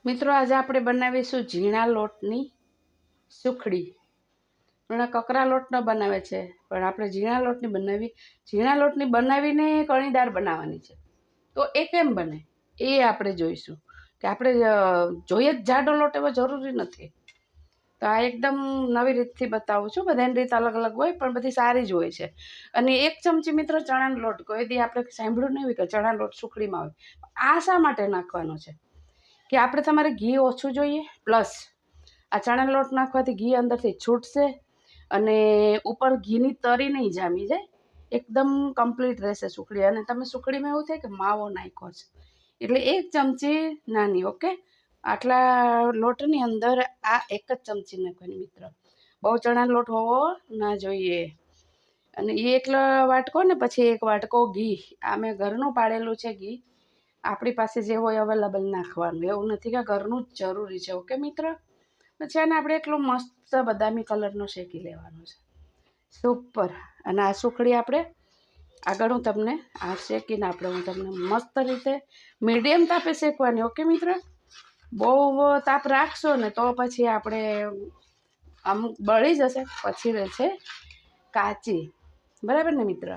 મિત્રો આજે આપણે બનાવીશું ઝીણા લોટની સુખડી. ઘણા કકરા લોટનો બનાવે છે, પણ આપણે ઝીણા લોટની બનાવીને કણીદાર બનાવવાની છે. તો એ કેમ બને એ આપણે જોઈશું. કે આપણે જોઈએ જ જાડો લોટ એવો જરૂરી નથી. તો આ એકદમ નવી રીતથી બતાવું છું. બધાની રીત અલગ અલગ હોય, પણ બધી સારી જ હોય છે. અને 1 ચમચી મિત્રો ચણાનો લોટ, કોઈ દી આપણે સાંભળ્યું નહીં હોય કે ચણાનો લોટ સુખડીમાં આવે. આ શા માટે નાખવાનો છે કે આપણે તમારે ઘી ઓછું જોઈએ, પ્લસ આ ચણાનો લોટ નાખવાથી ઘી અંદરથી છૂટશે અને ઉપર ઘીની તરી નહીં જામી જાય, એકદમ કમ્પ્લીટ રહેશે સુખડી. અને તમે સુખડીમાં એવું થાય કે માવો નાખ્યો છે, એટલે 1 ચમચી નાની. ઓકે, આટલા લોટની અંદર આ 1 જ ચમચી નાખવાની મિત્ર. બહુ ચણાનો લોટ હોવો ના જોઈએ. અને એ એટલો વાટકો ને પછી 1 વાટકો ઘી. આ મેં ઘરનું પાડેલું છે ઘી. આપણી પાસે જે હોય અવેલેબલ નાખવાનું, એવું નથી કે ઘરનું જ જરૂરી છે. ઓકે મિત્ર, પછી આને આપણે એટલું મસ્ત બદામી કલરનો શેકી લેવાનો છે. સુપર. અને આ સુખડી આપણે આગળ હું તમને આ શેકીને હું તમને મસ્ત રીતે મીડિયમ તાપે શેકવાની. ઓકે મિત્ર, બહુ તાપ રાખશો ને તો પછી આપણે અમુક બળી જશે, પછી રહેશે કાચી. બરાબર ને મિત્ર?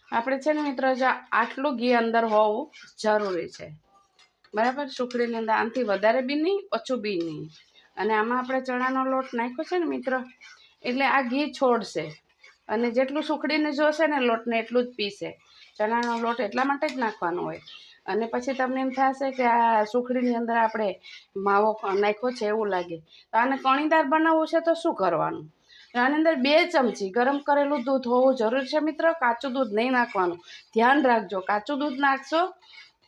આપણે છે ને મિત્ર, જો આટલું ઘી અંદર હોવું જરૂરી છે. બરાબર? સુખડીની અંદર આનાથી વધારે બી નહીં, ઓછું બી નહીં. અને આમાં આપણે ચણાનો લોટ નાખ્યો છે ને મિત્ર, એટલે આ ઘી છોડશે અને જેટલું સુખડીને જોશે ને લોટને એટલું જ પીશે. ચણાનો લોટ એટલા માટે જ નાખવાનો હોય. અને પછી તમને એમ થશે કે આ સુખડીની અંદર આપણે માવો નાખ્યો છે એવું લાગે. તો આને કણીદાર બનાવવું છે તો શું કરવાનું? આની અંદર 2 ચમચી ગરમ કરેલું દૂધ હોવું જરૂરી છે મિત્ર. કાચું દૂધ નહીં નાખવાનું, ધ્યાન રાખજો. કાચું દૂધ નાખશો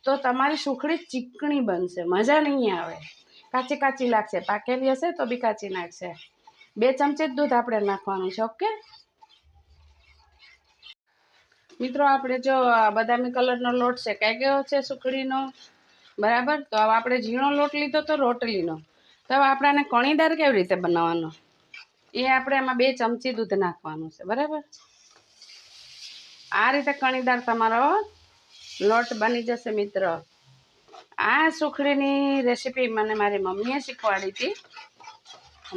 તો તમારી સુખડી ચીકણી બનશે, મજા નહીં આવે, કાચી કાચી લાગશે. પાકેલી હશે તો બી કાચી નાખશે. 2 ચમચી જ દૂધ આપણે નાખવાનું છે. ઓકે મિત્રો, આપણે જો બદામી કલરનો લોટ શેકાઈ ગયો છે સુખડીનો. બરાબર? તો હવે આપણે ઝીણો લોટ લીધો તો રોટલીનો. તો હવે આપણે આને કણીદાર કેવી રીતે બનાવવાનો એ આપણે એમાં 2 ચમચી દૂધ નાખવાનું છે. બરાબર? આ રીતે કણીદાર તમારો લોટ બની જશે મિત્ર. આ સુખડીની રેસીપી મને મારી મમ્મીએ શીખવાડી હતી.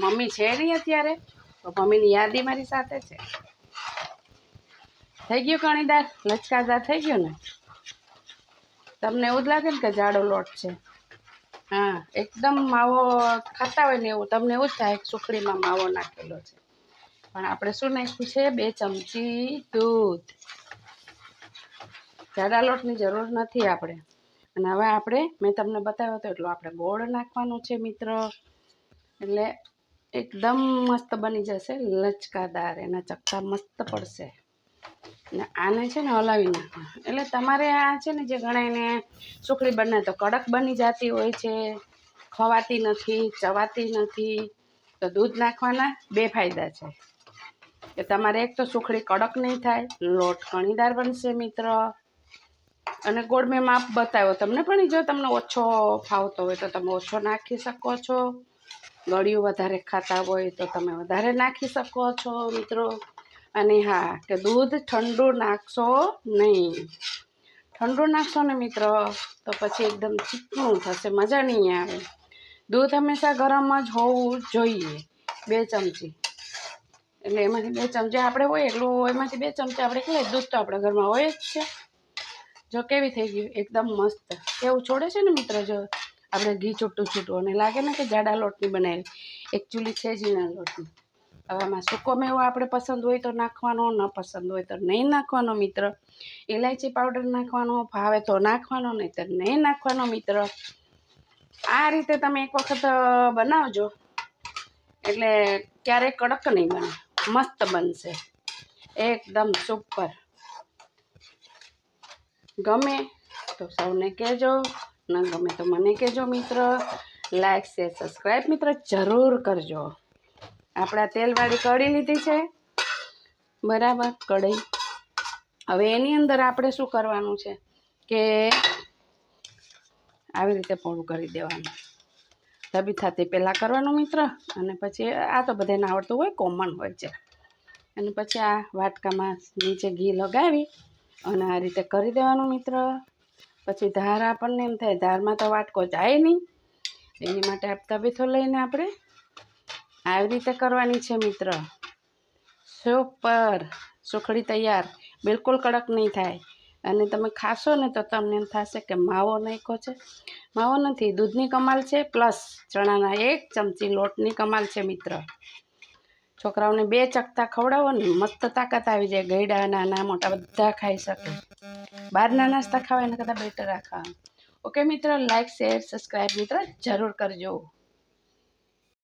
મમ્મી છે નહીં અત્યારે, તો મમ્મીની યાદી મારી સાથે છે. થઈ ગયું કણીદાર, લચકાદાર થઈ ગયું ને? તમને એવું જ લાગે ને કે જાડો લોટ છે? હા, એકદમ માવો ખાતા હોય ને એવું તમને એવું જ થાય કે સુખડીમાં માવો નાખેલો છે. પણ આપણે શું નાખ્યું છે? 2 ચમચી દૂધ. જાડા લોટની જરૂર નથી આપણે. અને હવે મેં તમને બતાવ્યો હતો એટલું આપણે ગોળ નાખવાનું છે મિત્ર. એટલે એકદમ મસ્ત બની જશે, લચકાદાર. એના ચક્કા મસ્ત પડશે. ને આને છે ને હલાવી નાખવાનું. એટલે તમારે આ છે ને જે ઘણાને સુખડી બને તો કડક બની જતી હોય છે, ખવાતી નથી, ચવાતી નથી. તો દૂધ નાખવાના 2 ફાયદા છે કે તમારે એક તો સુખડી કડક નહીં થાય, લોટ કણીદાર બનશે મિત્ર. અને ગોળ મેં માપ બતાવ્યો તમને, પણ જો તમને ઓછો ફાવતો હોય તો તમે ઓછો નાખી શકો છો. ગળ્યું વધારે ખાતા હોય તો તમે વધારે નાખી શકો છો મિત્રો. અને હા, કે દૂધ ઠંડુ નાખશો નહીં. ઠંડુ નાખશો ને મિત્રો તો પછી એકદમ ચીકણું થશે, મજા નહીં આવે. દૂધ હંમેશા ગરમ જ હોવું જોઈએ. 2 ચમચી, એટલે એમાંથી 2 ચમચી આપણે હોય એટલું, એમાંથી 2 ચમચી આપણે કહીએ. દૂધ તો આપણા ઘરમાં હોય જ છે. જો કેવી થઈ ગયું, એકદમ મસ્ત. કેવું છોડે છે ને મિત્ર, જો આપણે ઘી છૂટું છૂટું અને લાગે ને કે જાડા લોટની બનાવેલી. એકચ્યુઅલી છે ઝીણા લોટની. હવે આમાં સૂકો મેવો આપણે પસંદ હોય તો નાખવાનો, ન પસંદ હોય તો નહીં નાખવાનો મિત્ર. ઇલાયચી પાવડર નાખવાનો ભાવે તો નાખવાનો, નહીં તો નહીં નાખવાનો મિત્ર. આ રીતે તમે એક વખત બનાવજો, એટલે ક્યારેય કડક નહીં બને, મસ્ત બનશે, એકદમ સુપર. ગમે તો સૌને કહેજો, ન ગમે તો મને કહેજો મિત્ર. લાઈક શેર સબસ્ક્રાઈબ મિત્ર જરૂર કરજો. આપણે તેલવાળી કઢી લીધી છે, બરાબર? કઢાઈ. હવે એની અંદર આપણે શું કરવાનું છે કે આવી રીતે પોળું કરી દેવાનું. તબી થતી પહેલાં કરવાનું મિત્ર, અને પછી આ તો બધાને આવડતું હોય, કોમન હોય છે. અને પછી આ વાટકામાં નીચે ઘી લગાવી અને આ રીતે કરી દેવાનું મિત્ર. પછી ધાર આપણને એમ થાય ધારમાં તો વાટકો જાય નહીં, એની માટે તવીથો લઈને આપણે આવી રીતે કરવાની છે મિત્ર. સુપર સુખડી તૈયાર, બિલકુલ કડક નહીં થાય. અને તમે ખાશો ને તો તમને એમ થશે કે માવો નાખ્યો છે. માવો નથી, દૂધની કમાલ છે પ્લસ ચણાના 1 ચમચી લોટની કમાલ છે મિત્ર. છોકરાઓને 2 ચકતા ખવડાવો ને મસ્ત તાકાત આવી જાય. ગયડા નાના મોટા બધા ખાઈ શકે. બહારના નાસ્તા ખાવા એના કરતાં બેટર આ ખાવાનું. ઓકે મિત્ર, લાઈક શેર સબસ્ક્રાઈબ મિત્ર જરૂર કરજો.